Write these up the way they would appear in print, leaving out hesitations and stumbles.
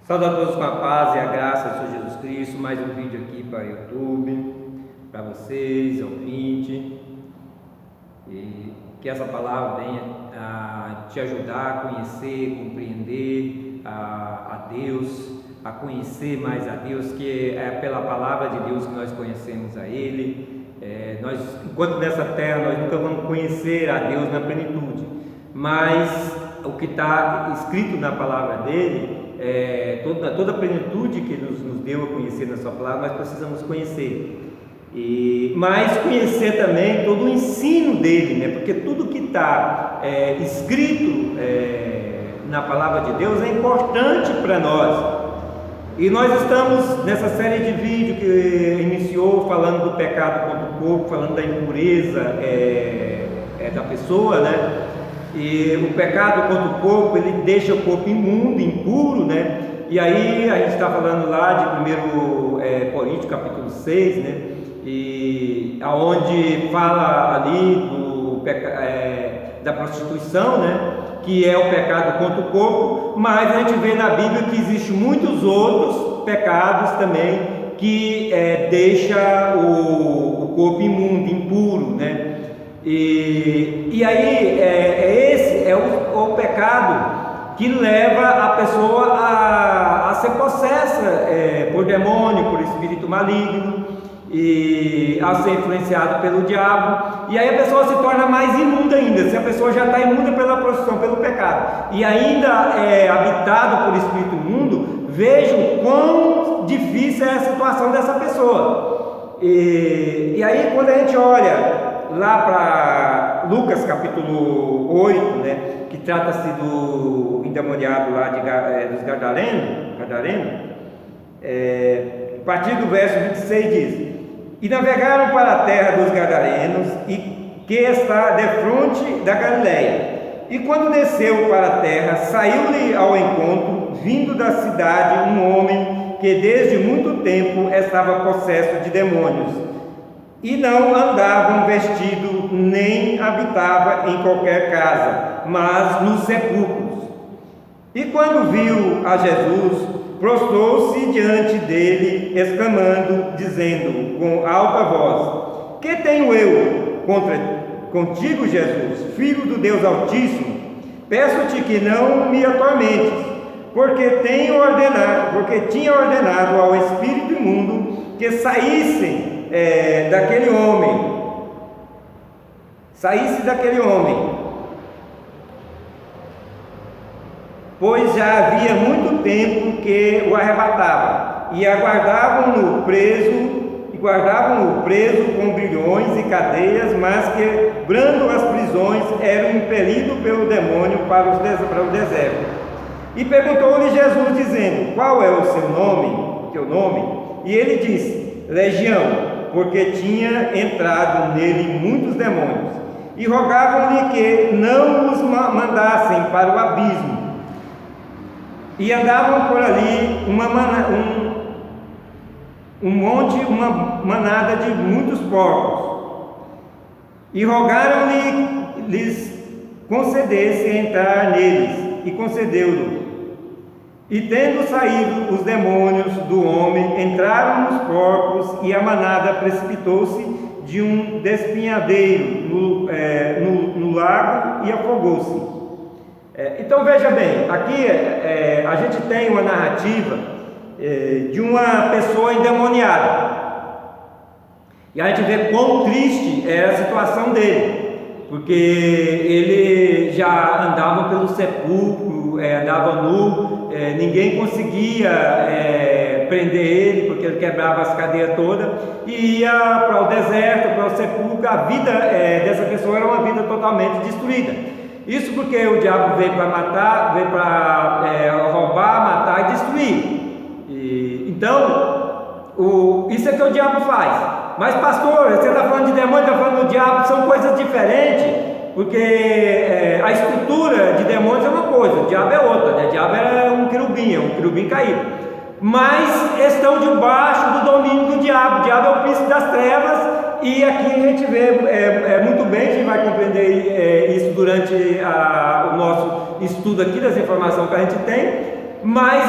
Saúde a todos com a paz e a graça do Senhor Jesus Cristo. Mais um vídeo aqui para o YouTube, para vocês, ouvinte. E que essa palavra venha a te ajudar a conhecer, compreender a Deus, a conhecer mais a Deus, que é pela palavra de Deus que nós conhecemos a Ele. Nós, enquanto nessa terra, nós nunca vamos conhecer a Deus na plenitude, mas o que está escrito na palavra dele, toda a plenitude que nos deu a conhecer na sua palavra, nós precisamos conhecer. Mas conhecer também todo o ensino dele, né? Porque tudo que está escrito na palavra de Deus é importante para nós. E nós estamos nessa série de vídeos que iniciou falando do pecado contra o corpo, falando da impureza da pessoa, né? E o pecado contra o corpo, ele deixa o corpo imundo, impuro, né? E aí a gente está falando lá de 1 Coríntios capítulo 6, né? E aonde fala ali da prostituição, né? Que é o pecado contra o corpo, mas a gente vê na Bíblia que existem muitos outros pecados também que deixa o corpo imundo, impuro, né? E aí esse é o pecado que leva a pessoa a ser possessa por demônio, por espírito maligno, e a ser influenciado pelo diabo. E aí a pessoa se torna mais imunda ainda. Se a pessoa já está imunda pela prostituição, pelo pecado, e ainda é habitado por espírito imundo, vejam quão difícil é a situação dessa pessoa. E aí quando a gente olha lá para Lucas capítulo 8, né, que trata-se do endemoniado lá dos Gadarenos, a partir do verso 26 diz: E navegaram para a terra dos Gadarenos, e que está defronte da Galileia. E quando desceu para a terra, saiu-lhe ao encontro, vindo da cidade, um homem que desde muito tempo estava possesso de demônios, e não andava vestido, nem habitava em qualquer casa, mas nos sepulcros. E quando viu a Jesus, prostrou-se diante dele, exclamando, dizendo com alta voz: Que tenho eu contigo, Jesus, Filho do Deus Altíssimo? Peço-te que não me atormentes, porque tinha ordenado ao espírito imundo que saísse daquele homem, pois já havia muito tempo que o arrebatava, e guardavam-no preso com grilhões e cadeias, mas quebrando as prisões, era impelido pelo demônio para o deserto. E perguntou-lhe Jesus, dizendo: Qual é o teu nome? E ele disse: Legião, porque tinha entrado nele muitos demônios, e rogavam-lhe que não os mandassem para o abismo. E andavam por ali uma manada de muitos porcos, e rogaram-lhes concedesse entrar neles, e concedeu-lhe. E tendo saído os demônios do homem, entraram nos porcos, e a manada precipitou-se de um despenhadeiro no lago e afogou-se. Então veja bem, aqui a gente tem uma narrativa de uma pessoa endemoniada, e a gente vê quão triste é a situação dele, porque ele já andava pelo sepulcro, andava nu, ninguém conseguia prender ele, porque ele quebrava as cadeias todas, e ia para o deserto, para o sepulcro. A vida dessa pessoa era uma vida totalmente destruída. Isso porque o diabo veio para matar, veio para roubar, matar e destruir. Então, isso é que o diabo faz. Mas pastor, você está falando de demônio, está falando do diabo, são coisas diferentes, porque a estrutura de demônios é uma coisa, o diabo é outra, né? O diabo é um querubim caído, mas estão debaixo do domínio do diabo. O diabo é o príncipe das trevas. E aqui a gente vê muito bem, a gente vai compreender isso durante o nosso estudo aqui, das informações que a gente tem, mas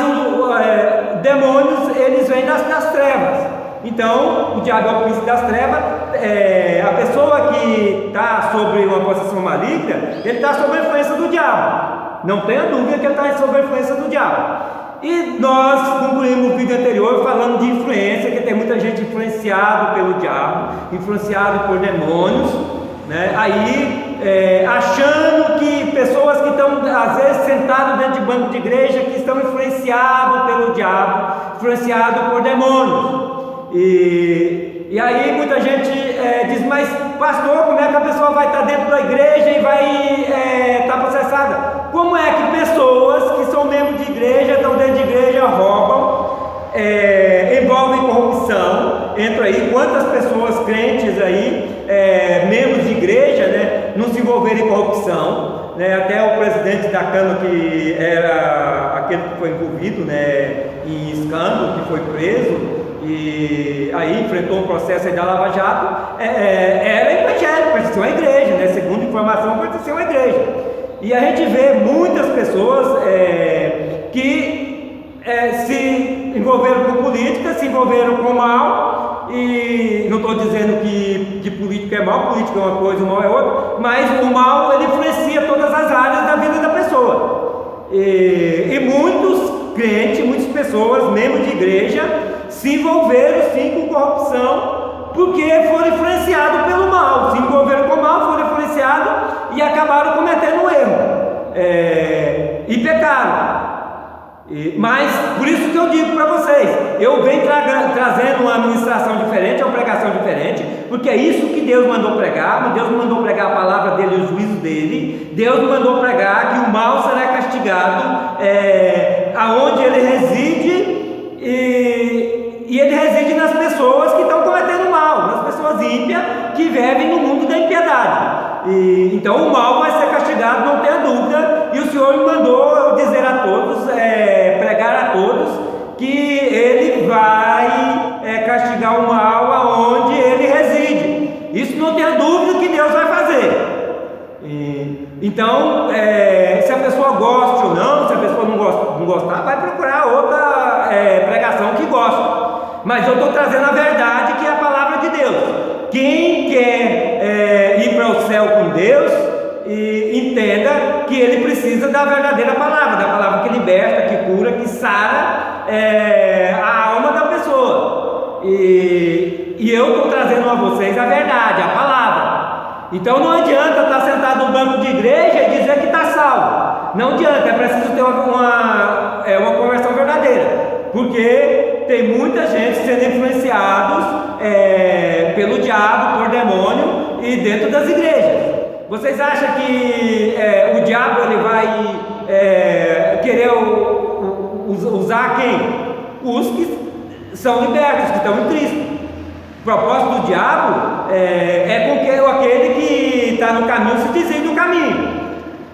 demônios, eles vêm das trevas. Então, o diabo é o príncipe das trevas. A pessoa que está sobre uma possessão maligna, ele está sob a influência do diabo. Não tenha dúvida que ele está sob a influência do diabo. E nós concluímos o vídeo anterior falando de influência, que tem muita gente influenciada pelo diabo, influenciada por demônios, né? Aí, achando que pessoas que estão às vezes sentadas dentro de banco de igreja, que estão influenciados pelo diabo, influenciados por demônios. E aí muita gente diz, mas pastor, como é que a pessoa vai estar dentro da igreja e vai estar processada? Como é que pessoas que são membros de igreja, estão dentro de igreja, roubam, envolvem corrupção? Entra aí, quantas pessoas crentes aí, membros de igreja, né, não se envolveram em corrupção, né? Até o presidente da Câmara, que era aquele que foi envolvido, né, em escândalo, que foi preso, e aí enfrentou um processo aí da Lava Jato, era evangélico, pertenceu à igreja, né? Segundo informação, pertenceu à igreja. E a gente vê muitas pessoas que se envolveram com política, se envolveram com mal, e não estou dizendo que política é mal, política é uma coisa, o mal é outra, mas o mal, ele influencia todas as áreas da vida da pessoa. E muitos crentes, muitas pessoas, membros de igreja, se envolveram sim com corrupção, porque foram influenciados pelo mal, se envolveram com o mal, foram influenciados e acabaram cometendo um erro, e pecaram. Mas por isso que eu digo para vocês, eu venho trazendo uma administração diferente, uma pregação diferente, porque é isso que Deus mandou pregar. Deus mandou pregar a palavra dele e o juízo dele. Deus mandou pregar que o mal será castigado aonde ele reside, e ele reside nas pessoas que estão cometendo mal, nas pessoas ímpias que vivem no mundo da impiedade. Então o mal vai ser castigado, não tenha dúvida. E o Senhor me mandou dizer a todos, pregar a todos, que Ele vai castigar o mal aonde Ele reside. Isso não tenha dúvida que Deus vai fazer. Então, se a pessoa gosta ou não, se a pessoa não gostar, vai procurar outra pregação que gosta. Mas eu estou trazendo a verdade, que é a palavra de Deus. Quem quer ir para o céu com Deus, entenda que ele precisa da verdadeira palavra, da palavra que liberta, que cura, que sara a alma da pessoa. E eu estou trazendo a vocês a verdade, a palavra. Então não adianta estar sentado no banco de igreja e dizer que está salvo. Não adianta, é preciso ter uma conversão verdadeira. Porque tem muita gente sendo influenciados pelo diabo, por demônio, e dentro das igrejas. Vocês acham que o diabo ele vai querer usar quem? Os que são libertos, que estão em Cristo. O propósito do diabo é com que aquele que está no caminho se desvie do caminho.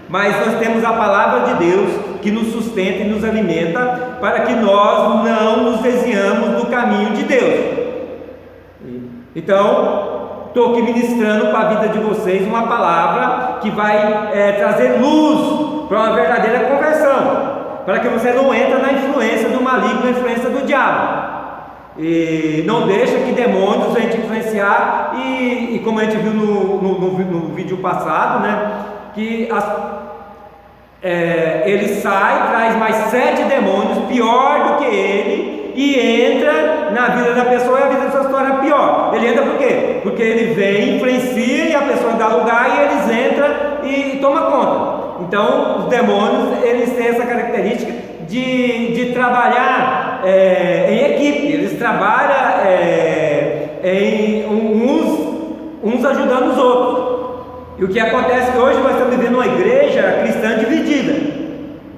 Mas nós temos a palavra de Deus que nos sustenta e nos alimenta, para que nós não nos desviamos do caminho de Deus. Então, estou aqui ministrando para a vida de vocês uma palavra que vai trazer luz para uma verdadeira conversão, para que você não entre na influência do maligno, na influência do diabo. E não deixa que demônios venham te influenciar. E como a gente viu no vídeo passado, né, que ele sai, traz mais 7 demônios pior do que ele, e entra na vida da pessoa, e a vida da pessoa se torna pior. Ele entra por quê? Porque ele vem, influencia, e a pessoa dá lugar, e eles entram e tomam conta. Então os demônios, eles têm essa característica de trabalhar em equipe. Eles trabalham em uns ajudando os outros. E o que acontece é que hoje nós estamos vivendo uma igreja cristã dividida.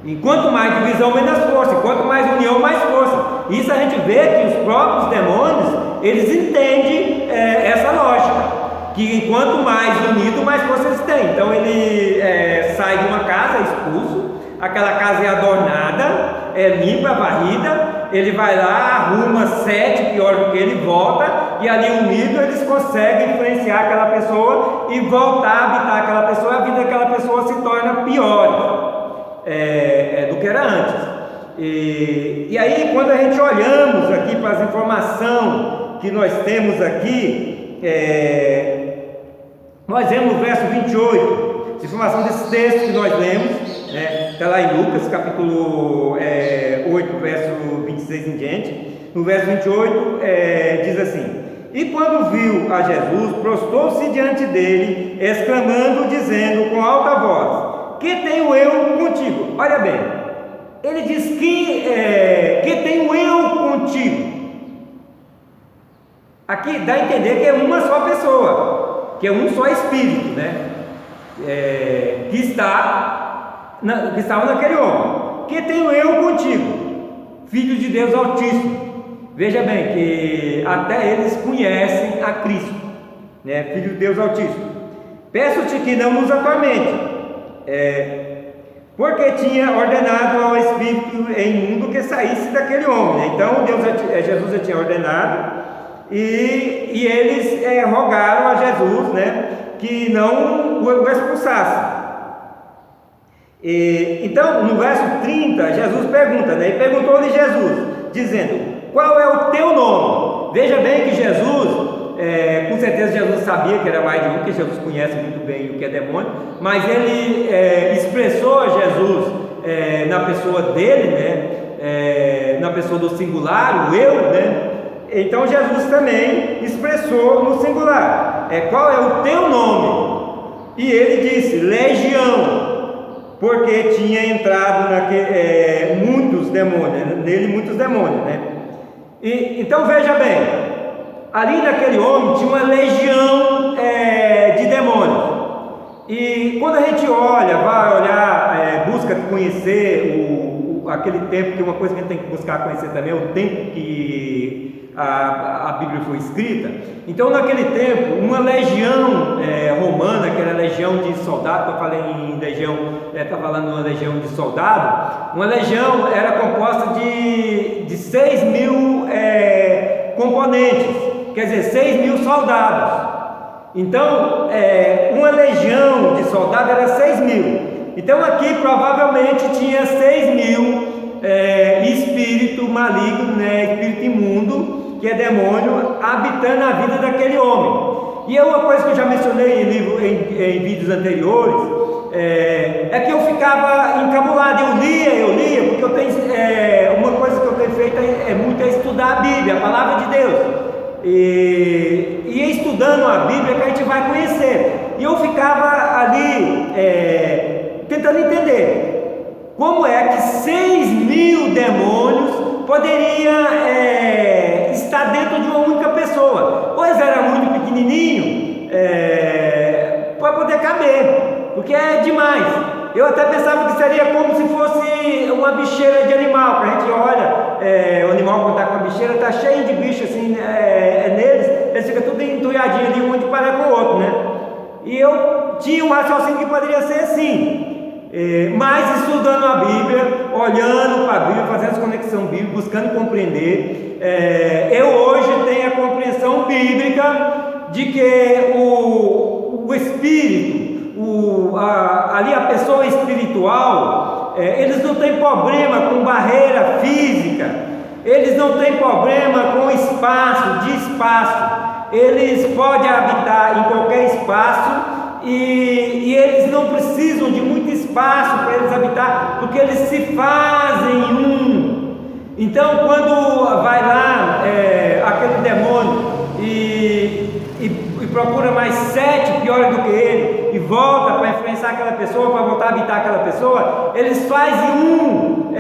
E quanto mais divisão, menos força. Quanto mais união, mais força. Isso a gente vê que os próprios demônios, eles entendem essa lógica. Que quanto mais unido, mais força eles têm. Então ele sai de uma casa, expulso. Aquela casa é adornada, limpa, varrida. Ele vai lá, arruma 7 pior do que ele, volta. E ali unido eles conseguem influenciar aquela pessoa e voltar a habitar aquela pessoa. A vida daquela pessoa se torna pior do que era antes. E aí, quando a gente olhamos aqui para as informações que nós temos aqui, nós vemos no verso 28, informação desse texto que nós lemos, está lá em Lucas, capítulo 8, verso 26 em diante. No verso 28, diz assim: e quando viu a Jesus, prostrou-se diante dele, exclamando, dizendo com alta voz: que tenho eu contigo? Olha bem, ele diz que tenho eu contigo. Aqui dá a entender que é uma só pessoa, que é um só Espírito, né? Que estava naquele homem. Que tenho eu contigo, Filho de Deus Altíssimo. Veja bem que até eles conhecem a Cristo, né? Filho de Deus Altíssimo. Peço-te que não nos atormente, porque tinha ordenado ao espírito imundo que saísse daquele homem, né? Então Jesus já tinha ordenado, e eles rogaram a Jesus, né, que não o expulsasse. Então no verso 30 Jesus pergunta, né? E perguntou-lhe Jesus, dizendo: qual é o teu nome? Veja bem que Jesus, com certeza Jesus sabia que era mais de um, que Jesus conhece muito bem o que é demônio, mas ele expressou a Jesus na pessoa dele, né? Na pessoa do singular, o eu, né? Então Jesus também expressou no singular: qual é o teu nome? E ele disse: Legião, porque tinha entrado muitos demônios, nele muitos demônios, né? Então veja bem, ali naquele homem tinha uma legião de demônios. E quando a gente vai olhar, busca conhecer aquele tempo, que uma coisa que a gente tem que buscar conhecer também é o tempo que a Bíblia foi escrita. Então naquele tempo, uma legião romana, que era a legião de soldados, eu falei em legião, está falando de uma legião de soldado, uma legião era composta de 6.000 componentes, quer dizer, 6.000 soldados. Então, uma legião de soldados era 6.000. Então aqui provavelmente tinha 6.000 espírito maligno, né, espírito imundo, que é demônio, habitando a vida daquele homem. E uma coisa que eu já mencionei em vídeos anteriores, é que eu ficava encabulado. Eu lia, porque eu tenho, uma coisa que eu tenho feito muito é estudar a Bíblia, a palavra de Deus. E estudando a Bíblia que a gente vai conhecer. E eu ficava ali tentando entender como é que 6.000 demônios poderia estar dentro de uma única pessoa. Pois era muito pequenininho para poder caber, porque é demais. Eu até pensava que seria como se fosse uma bicheira de animal, que a gente olha, o animal quando está com a bicheira está cheio de bicho assim, neles, eles ficam tudo entulhadinho ali, um de para com o outro, né? E eu tinha um raciocínio que poderia ser assim. Mas estudando a Bíblia, olhando para a Bíblia, fazendo essa conexão bíblica, buscando compreender, eu hoje tenho a compreensão bíblica de que o espírito, ali a pessoa espiritual, eles não têm problema com barreira física, eles não têm problema com espaço, eles podem habitar em qualquer espaço. E eles não precisam de muito espaço para eles habitar, porque eles se fazem um. Então, quando vai lá aquele demônio e procura mais 7 piores do que ele, e volta para influenciar aquela pessoa, para voltar a habitar aquela pessoa, eles fazem um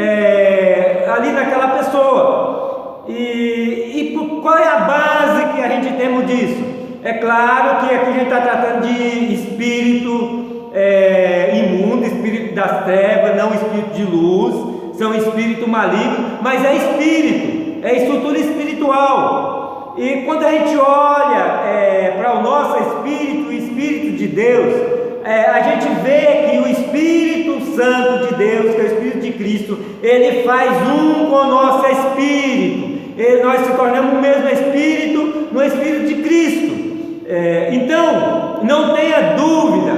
ali naquela pessoa. E qual é a base que a gente tem disso? É claro que aqui a gente está tratando de espírito imundo, espírito das trevas, não espírito de luz, são espírito maligno, mas é espírito, é estrutura espiritual. E quando a gente olha para o nosso espírito, o Espírito de Deus, a gente vê que o Espírito Santo de Deus, que é o Espírito de Cristo, ele faz um com o nosso espírito. Nós se tornamos o mesmo espírito no Espírito de Cristo. Então, não tenha dúvida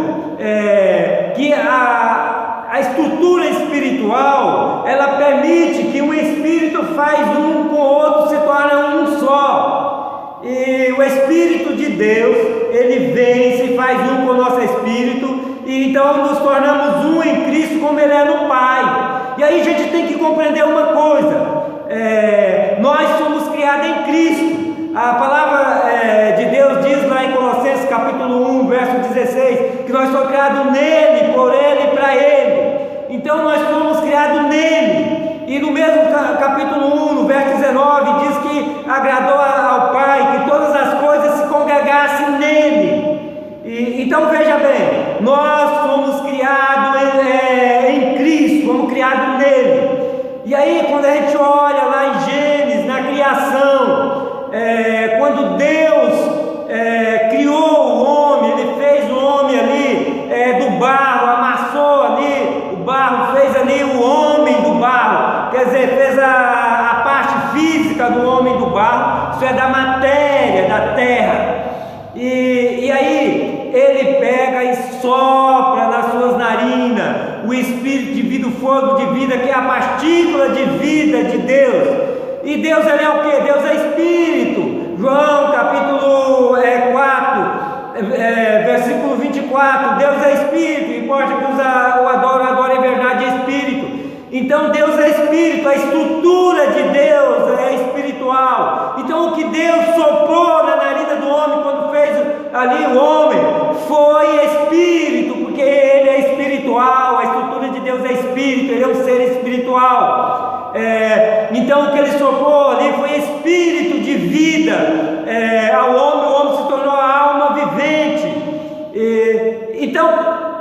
que a estrutura espiritual, ela permite faz um com o outro, se torna um só. E o Espírito de Deus, ele vem, se faz um com o nosso Espírito, e então nos tornamos um em Cristo, como ele é no Pai. E aí a gente tem que compreender uma coisa, nós somos criados em Cristo. A palavra de Deus diz lá em Colossenses capítulo 1, verso 16, que nós somos criados nele, por ele e para ele. Então nós somos criados nele. E no mesmo capítulo 1, no verso 19, diz que agradou ao Pai que todas as coisas se congregassem nele. Então veja bem, nós fomos criados em Cristo, fomos criados nele. E aí quando a gente olha lá em Gênesis, na criação, quando Deus criou o homem, ele fez o homem ali do barro, amassou ali o barro, fez ali o homem do barro, quer dizer, fez a parte física do homem do barro, isso é da matéria, da terra. E aí ele pega e sopra nas suas narinas o espírito de vida, o fogo de vida, que é a partícula de vida de Deus. E Deus, ele é o que? Deus é Espírito. João capítulo 4, versículo 24, Deus é Espírito, importa que os o adora em verdade e Espírito. Então Deus é Espírito, a estrutura de Deus é espiritual. Então o que Deus soprou na narina do homem quando fez ali o homem foi Espírito, porque ele é espiritual, a estrutura de Deus é Espírito, ele é um ser espiritual. Então o que ele soprou ali foi Espírito de vida ao homem, o homem se tornou a alma vivente.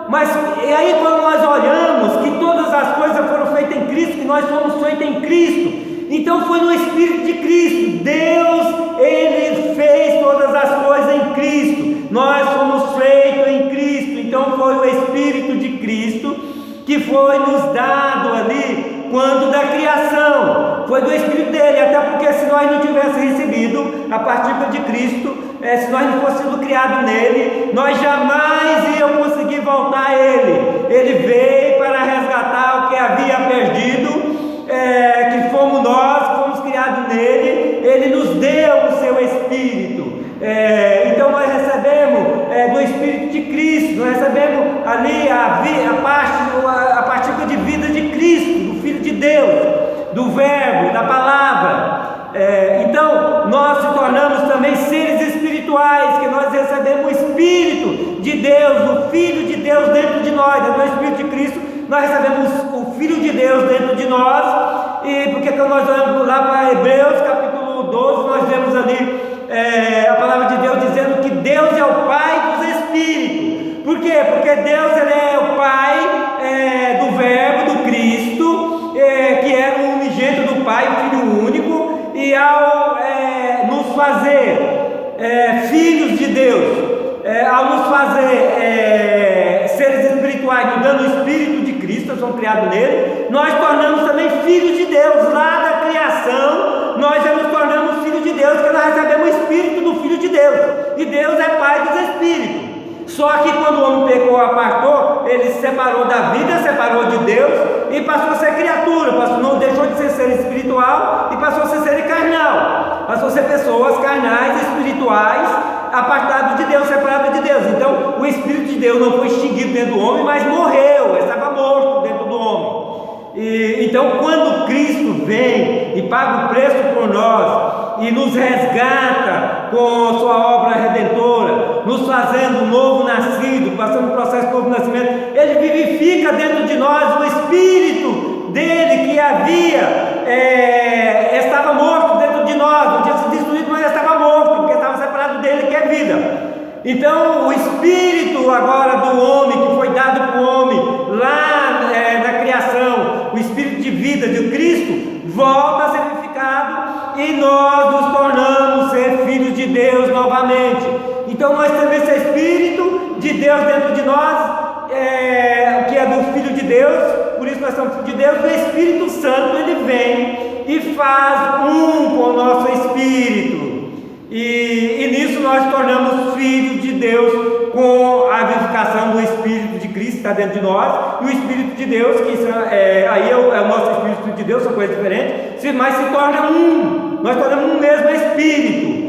Mas aí quando nós olhamos que todas as coisas foram feitas em Cristo, que nós fomos feitos em Cristo, então foi no Espírito de Cristo. Deus, ele fez todas as coisas em Cristo, nós fomos feitos em Cristo. Então foi o Espírito de Cristo que foi nos dado ali quando da criação, foi do Espírito dele, até porque se nós não tivéssemos recebido a partícula de Cristo, se nós não fôssemos criados nele, nós jamais íamos conseguir voltar a ele. Ele veio para resgatar o que havia perdido, que fomos nós, que fomos criados nele. Ele nos deu o seu Espírito. Então nós recebemos do Espírito de Cristo, nós recebemos ali a partícula de vida de Cristo, do Filho de Deus, do Verbo, da Palavra. Então nós se tornamos também seres espirituais, que nós recebemos o Espírito de Deus, o Filho de Deus dentro de nós, do Espírito de Cristo. Nós recebemos o Filho de Deus dentro de nós. E porque quando nós olhamos lá para Hebreus capítulo 12, nós vemos ali a palavra de Deus dizendo que Deus é o Pai dos Espíritos. Por quê? Porque Deus, ele é o Pai do Verbo, do Cristo, que era o unigênito do Pai, o Filho único. E ao nos fazer filhos de Deus, ao nos fazer seres espirituais, nos dando o Espírito de Cristo, nós somos criados nele, nós tornamos também filhos de Deus. Lá da criação, nós já nos tornamos filhos de Deus, porque nós recebemos o Espírito do Filho de Deus, e Deus é Pai dos Espíritos. Só que quando o homem pecou, apartou, ele se separou da vida, separou de Deus e passou a ser criatura, não deixou de ser espiritual e passou a ser carnal, passou a ser pessoas carnais, espirituais, apartados de Deus, separados de Deus. Então o Espírito de Deus não foi extinguido dentro do homem, mas morreu, estava morto dentro do homem. Então quando Cristo vem e paga o preço por nós e nos resgata com sua obra redentora, nos fazendo um novo nascido, passando o processo de novo nascimento, ele vivifica dentro de nós o Espírito dele que estava morto dentro de nós, não tinha sido destruído, mas estava morto, porque estava separado dele, que é vida. Então o Espírito agora do homem, que foi dado para o homem lá na criação, o Espírito de vida de Cristo, volta a ser vivificado e nós nos tornamos ser filhos de Deus novamente. Então nós temos esse Espírito de Deus dentro de nós, que é do Filho de Deus, por isso nós somos filhos de Deus. O Espírito Santo, ele vem e faz um com o nosso Espírito, e nisso nós tornamos filhos de Deus com a vivificação do Espírito de Cristo que está dentro de nós. espiritual, e o Espírito de Deus, que aí é o nosso Espírito de Deus, são coisas diferentes, mas se torna um, nós tornamos um mesmo Espírito.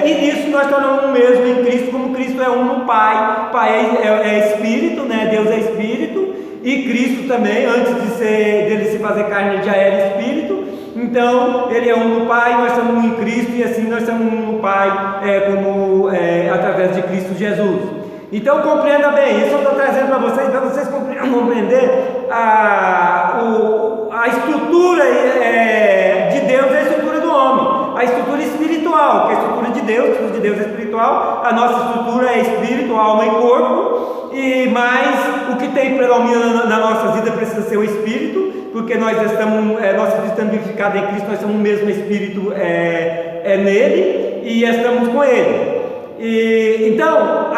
E nisso nós tornamos um mesmo em Cristo, como Cristo é um no Pai. Pai é Espírito, né? Deus é Espírito, e Cristo também, antes dele se fazer carne, ele já era Espírito. Então ele é um no Pai, nós somos um em Cristo, e assim nós somos um no Pai, através de Cristo Jesus. Então compreenda bem, isso eu estou trazendo para vocês compreender a estrutura de Deus e a estrutura do homem. A estrutura espiritual, que é a estrutura de Deus é espiritual, a nossa estrutura é espírito, alma e corpo, mas o que tem predomina na nossa vida precisa ser o espírito, porque nós estamos vivificados em Cristo, nós somos o mesmo espírito nele, e estamos com ele. Então,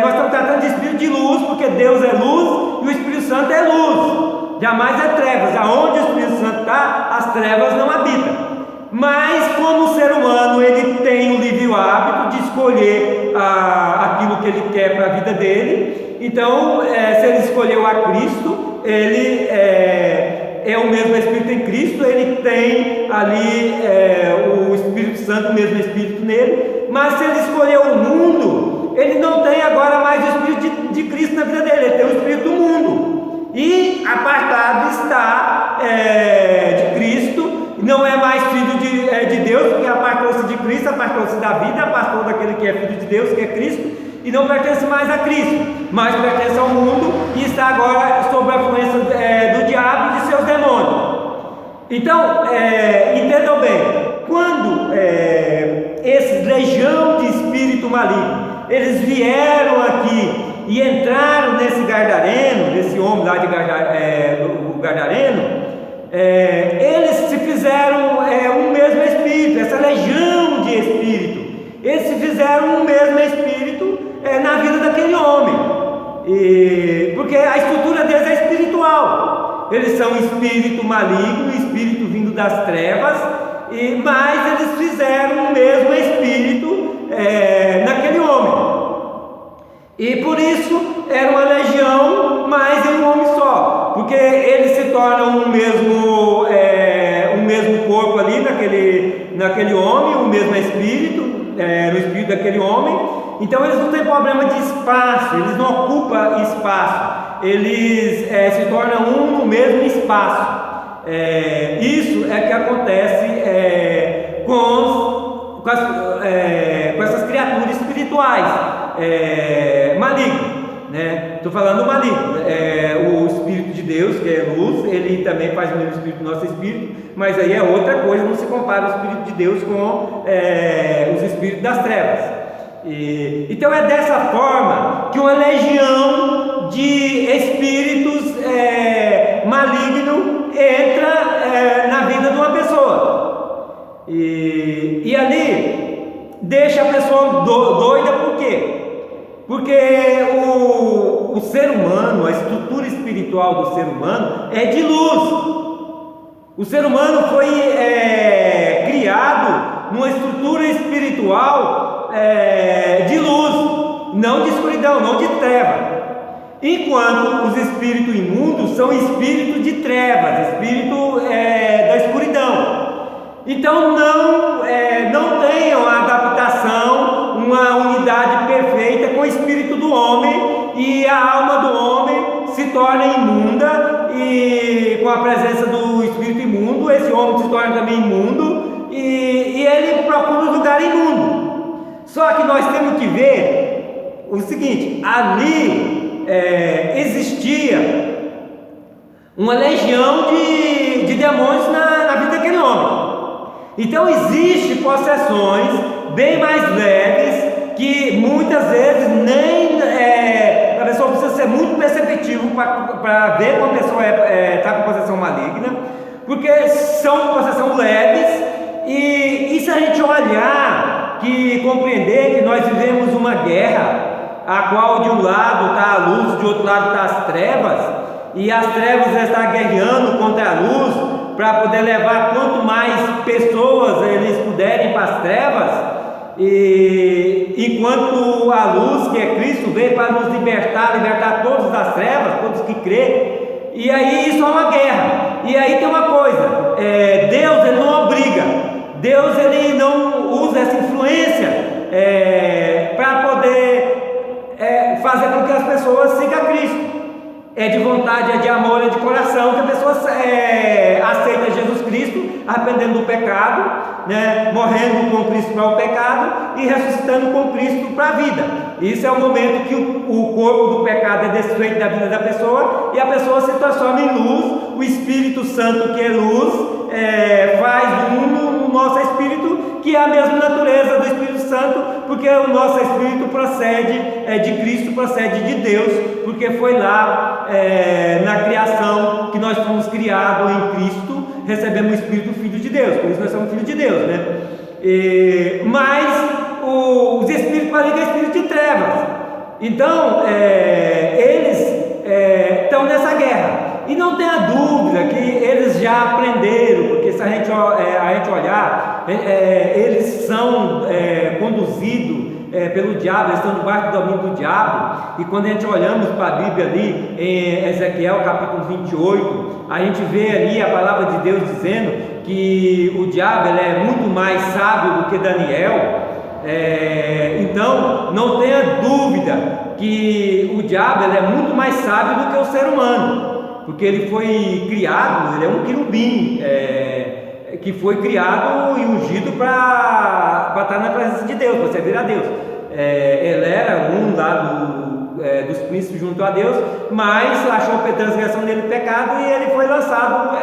nós estamos tratando de espírito de luz, porque Deus é luz e o Espírito Santo é luz, jamais é trevas. Aonde o Espírito Santo está, as trevas não habitam. Mas como o ser humano, ele tem o livre hábito de escolher aquilo que ele quer para a vida dele. Então, se ele escolheu a Cristo, ele é o mesmo Espírito em Cristo, ele tem ali o Espírito Santo, o mesmo Espírito nele. Mas se ele escolheu o mundo, ele não tem agora mais o Espírito de Cristo na vida dele, ele tem o Espírito do mundo. E apartado está de Cristo, não é mais filho de Deus, porque apartou-se de Cristo, apartou-se da vida, apartou daquele que é filho de Deus, que é Cristo, e não pertence mais a Cristo, mas pertence ao mundo e está agora sob a influência do diabo e de seus demônios. Então, entendam bem, quando esse legião de espírito maligno, eles vieram aqui e entraram nesse Gadareno, nesse homem lá de Gadareno, eles se fizeram um mesmo espírito, essa legião de espírito, eles se fizeram um mesmo espírito na vida daquele homem, porque a estrutura deles é espiritual, eles são espírito maligno, espírito vindo das trevas, mas eles fizeram o mesmo espírito naquele homem, e por isso era uma legião, mas em um homem só, porque eles se tornam um mesmo corpo ali naquele homem, o mesmo espírito, no espírito daquele homem. Então eles não têm problema de espaço, eles não ocupam espaço, eles se tornam um no mesmo espaço. Isso é que acontece com essas criaturas espirituais malignas. Estou falando do maligno, o Espírito de Deus, que é luz, ele também faz o mesmo Espírito do nosso Espírito, mas aí é outra coisa, não se compara o Espírito de Deus com os Espíritos das trevas. Então é dessa forma que uma legião de espíritos malignos entra na vida de uma pessoa, e ali deixa a pessoa doida. Por quê? Porque o ser humano, a estrutura espiritual do ser humano é de luz. O ser humano foi criado numa estrutura espiritual de luz, não de escuridão, não de treva. Enquanto os espíritos imundos são espíritos de trevas, espírito da escuridão. Então não tenham a adaptação, uma unidade perfeita com o espírito do homem, e a alma do homem se torna imunda, e com a presença do espírito imundo, esse homem se torna também imundo, e ele procura um lugar imundo. Só que nós temos que ver o seguinte: ali existia uma legião de demônios na vida daquele homem. Então existem possessões bem mais leves, que muitas vezes nem a pessoa precisa ser muito perceptivo para ver quando a pessoa está com possessão maligna, porque são possessões leves, e se a gente olhar, compreender que nós vivemos uma guerra, a qual de um lado está a luz, de outro lado está as trevas, e as trevas estão guerreando contra a luz, para poder levar quanto mais pessoas eles puderem para as trevas. e enquanto a luz, que é Cristo, veio para nos libertar todos das trevas, todos que crê. E aí isso é uma guerra. E aí tem uma coisa, Deus ele não obriga, Deus ele não usa essa influência para poder fazer com que as pessoas sigam Cristo. É de vontade, é de amor, é de coração que a pessoa aceita Jesus Cristo, arrependendo do pecado, né, morrendo com Cristo para o pecado e ressuscitando com Cristo para a vida. Isso é o momento que o corpo do pecado é desfeito da vida da pessoa e a pessoa se transforma em luz. O Espírito Santo, que é luz, faz no nosso espírito, que é a mesma natureza do Espírito Santo, porque o nosso espírito procede de Cristo, procede de Deus, porque foi lá na criação que nós fomos criados em Cristo, recebemos o Espírito Filho de Deus, por isso nós somos filhos de Deus, né? Mas os espíritos malignos é espírito de trevas, então eles estão nessa guerra. E não tenha dúvida que eles já aprenderam, porque se a gente olhar, eles são conduzidos pelo diabo, eles estão debaixo do domínio do diabo. E quando a gente olhamos para a Bíblia ali, em Ezequiel capítulo 28, a gente vê ali a palavra de Deus dizendo que o diabo ele é muito mais sábio do que Daniel. Então não tenha dúvida que o diabo ele é muito mais sábio do que o ser humano, porque ele foi criado, ele é um querubim, que foi criado e ungido para estar na presença de Deus, para servir a Deus. Ele era um lá dos príncipes junto a Deus, mas achou a transgressão dele pecado e ele foi lançado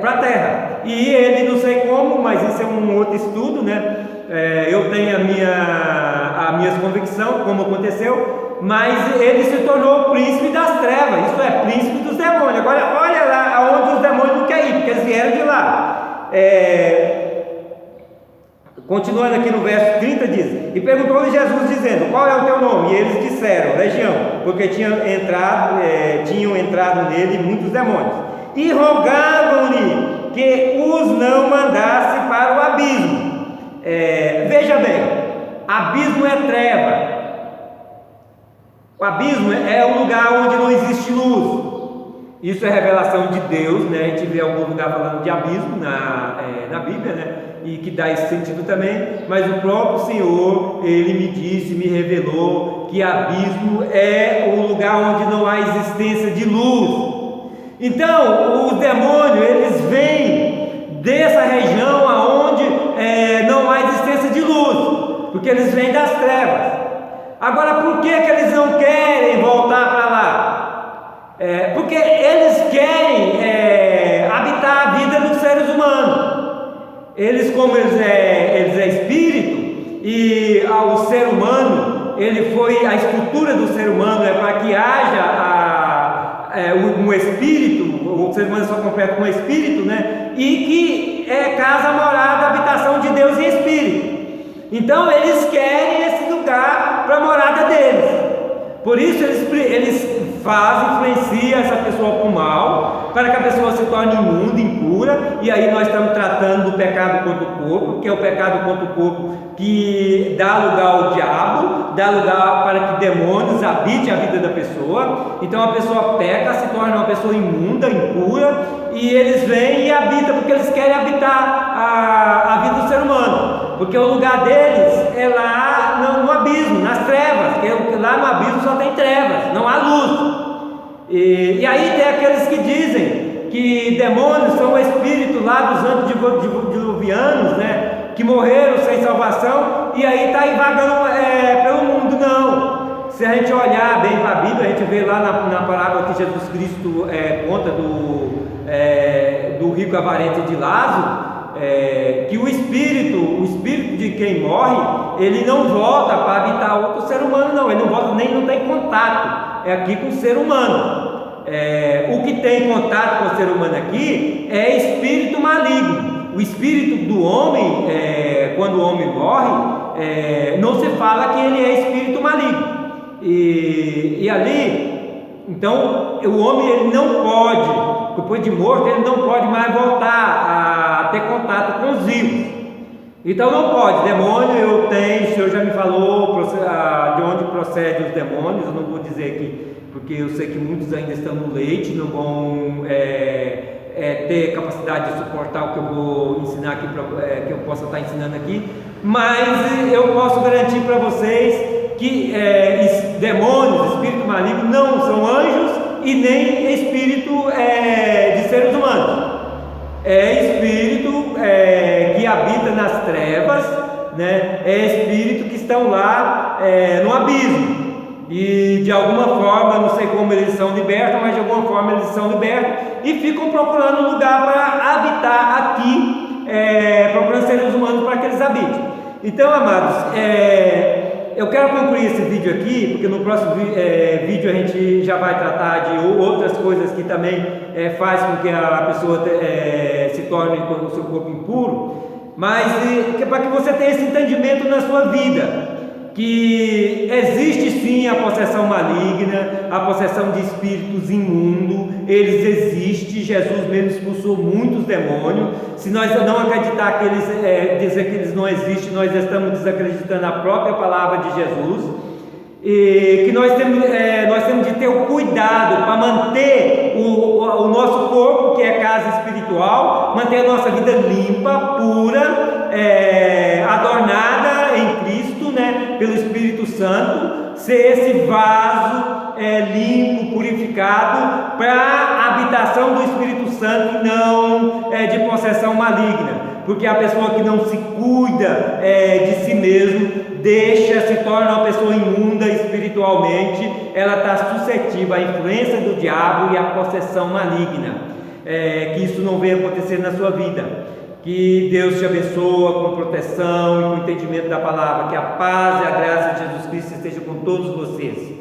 para a terra. E ele, não sei como, mas isso é um outro estudo, né? Eu tenho a minha convicção, como aconteceu, mas ele se tornou o príncipe das trevas, isto é, príncipe dos demônios. Agora, olha lá aonde os demônios não querem ir, porque eles vieram de lá. Continuando aqui no verso 30, diz: e perguntou-lhe Jesus, dizendo: qual é o teu nome? E eles disseram: Legião, porque tinham entrado nele muitos demônios. E rogavam-lhe que os não mandasse para o abismo. Veja bem, abismo é treva. O abismo é um lugar onde não existe luz. Isso é revelação de Deus, né? A gente vê algum lugar falando de abismo na Bíblia, né? E que dá esse sentido também. Mas o próprio Senhor, Ele me disse, me revelou que abismo é o lugar onde não há existência de luz. Então, os demônios, eles vêm dessa região aonde não há existência de luz, porque eles vêm das trevas. Agora, por que eles não querem voltar para lá? Porque eles querem habitar a vida dos seres humanos. Eles, como eles é espírito, e o ser humano, a estrutura do ser humano é para que haja um espírito, o ser humano só completa com um espírito, né? E que é casa, morada, habitação de Deus em espírito. Então eles querem esse lugar para a morada deles. Por isso eles influenciam essa pessoa para o mal, para que a pessoa se torne imunda, impura. E aí nós estamos tratando do pecado contra o corpo, que é o pecado contra o corpo que dá lugar ao diabo, dá lugar para que demônios habitem a vida da pessoa. Então a pessoa peca, se torna uma pessoa imunda, impura, e eles vêm e habitam, porque eles querem habitar a vida do ser humano, porque o lugar deles é lá no abismo, nas trevas, porque lá no abismo só tem trevas, não há luz. E aí tem aqueles que dizem que demônios são o espírito lá dos antediluvianos, né, que morreram sem salvação, e aí está vagando pelo mundo. Não, se a gente olhar bem para a Bíblia, a gente vê lá na parábola que Jesus Cristo conta do rico avarento de Lázaro, que o espírito de quem morre, ele não volta para habitar outro ser humano, não, ele não volta, nem não tem contato, aqui com o ser humano. O que tem contato com o ser humano aqui é espírito maligno. O espírito do homem, quando o homem morre, não se fala que ele é espírito maligno. E ali, então, o homem ele não pode, depois de morto, ele não pode mais voltar a ter contato com os vivos. Então não pode, demônio eu tenho, o Senhor já me falou de onde procedem os demônios, eu não vou dizer aqui, porque eu sei que muitos ainda estão no leite, não vão ter capacidade de suportar o que eu vou ensinar aqui, que eu possa estar ensinando aqui, mas eu posso garantir para vocês que demônios, espírito maligno, não são anjos e nem espírito de seres humanos. É espírito que habita nas trevas, né? É espírito que estão lá no abismo, e de alguma forma, não sei como eles são libertos, mas de alguma forma eles são libertos e ficam procurando um lugar para habitar aqui, procurando seres humanos para que eles habitem. Então, amados, eu quero concluir esse vídeo aqui, porque no próximo vídeo a gente já vai tratar de outras coisas que também faz com que a pessoa se torne com o seu corpo impuro, mas para que você tenha esse entendimento na sua vida, que existe sim a possessão maligna, a possessão de espíritos imundos, eles existem. Jesus mesmo expulsou muitos demônios. Se nós não acreditar que eles, dizer que eles não existem, nós estamos desacreditando a própria palavra de Jesus. E que nós temos de ter o cuidado para manter o nosso corpo, que é casa espiritual, manter a nossa vida limpa, pura, adornada em Cristo, né, pelo Espírito Santo, ser esse vaso limpo, purificado para a habitação do Espírito Santo e não de possessão maligna, porque a pessoa que não se cuida de si mesmo se torna uma pessoa imunda espiritualmente, ela está suscetível à influência do diabo e à possessão maligna. Que isso não venha acontecer na sua vida. Que Deus te abençoe com proteção e com entendimento da palavra. Que a paz e a graça de Jesus Cristo esteja com todos vocês.